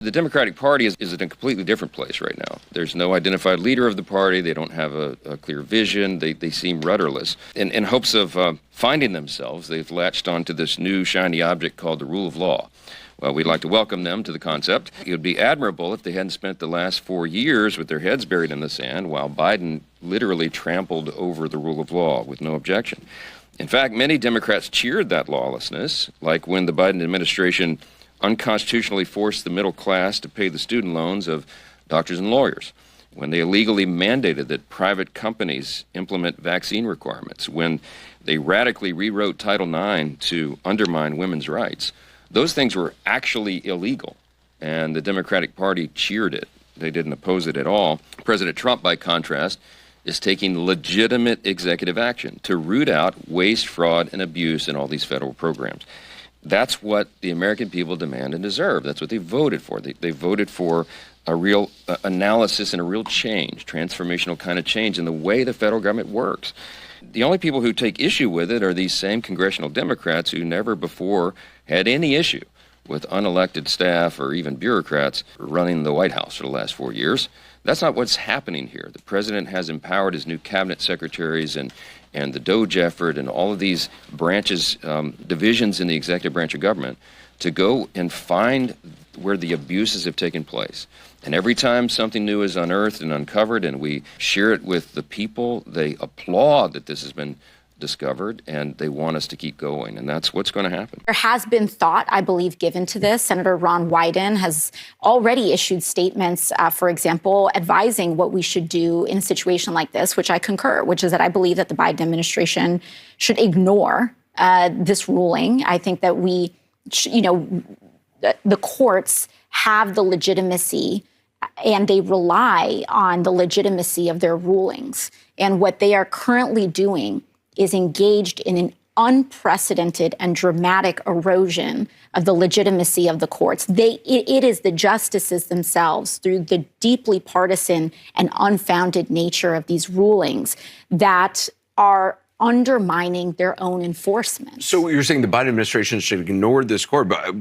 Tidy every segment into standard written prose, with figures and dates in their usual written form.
The Democratic Party is in a completely different place right now. There's no identified leader of the party. They don't have a clear vision. They seem rudderless. In hopes of finding themselves, they've latched onto this new shiny object called the rule of law. Well, we'd like to welcome them to the concept. It would be admirable if they hadn't spent the last 4 years with their heads buried in the sand while Biden literally trampled over the rule of law with no objection. In fact, many Democrats cheered that lawlessness, like when the Biden administration unconstitutionally forced the middle class to pay the student loans of doctors and lawyers, when they illegally mandated that private companies implement vaccine requirements, when they radically rewrote Title IX to undermine women's rights. Those things were actually illegal, and the Democratic Party cheered it. They didn't oppose it at all. President Trump, by contrast, is taking legitimate executive action to root out waste, fraud, and abuse in all these federal programs. That's what the American people demand and deserve. That's what they voted for. They voted for a real analysis and a real change, transformational kind of change in the way the federal government works. The only people who take issue with it are these same congressional Democrats who never before had any issue with unelected staff or even bureaucrats running the White House for the last 4 years. That's not what's happening here. The president has empowered his new cabinet secretaries and the DOJ effort and all of these branches, divisions in the executive branch of government to go and find where the abuses have taken place. And every time something new is unearthed and uncovered and we share it with the people, they applaud that this has been discovered, and they want us to keep going, and that's what's going to happen. There has been thought, I believe, given to this. Senator Ron Wyden has already issued statements, for example, advising what we should do in a situation like this, which I concur, which is that I believe that the Biden administration should ignore this ruling. I think that we, the courts have the legitimacy and they rely on the legitimacy of their rulings. And what they are currently doing is engaged in an unprecedented and dramatic erosion of the legitimacy of the courts. It is the justices themselves, through the deeply partisan and unfounded nature of these rulings, that are undermining their own enforcement. So you're saying the Biden administration should ignore this court, but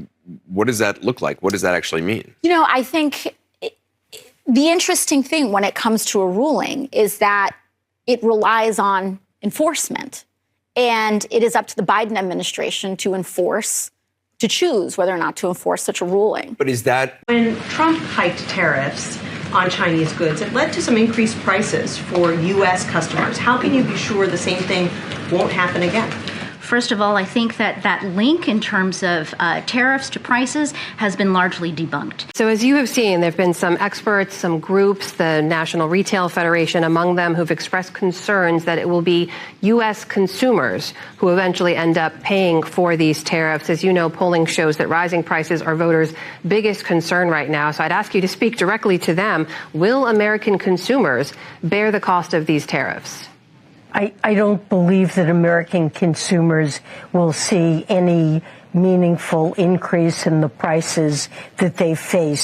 what does that look like? What does that actually mean? I think the interesting thing when it comes to a ruling is that it relies on enforcement. And it is up to the Biden administration to choose whether or not to enforce such a ruling. But is that... When Trump hiked tariffs on Chinese goods, it led to some increased prices for U.S. customers. How can you be sure the same thing won't happen again? First of all, I think that link in terms of tariffs to prices has been largely debunked. So as you have seen, there have been some experts, some groups, the National Retail Federation among them, who've expressed concerns that it will be U.S. consumers who eventually end up paying for these tariffs. As you know, polling shows that rising prices are voters' biggest concern right now. So I'd ask you to speak directly to them. Will American consumers bear the cost of these tariffs? I don't believe that American consumers will see any meaningful increase in the prices that they face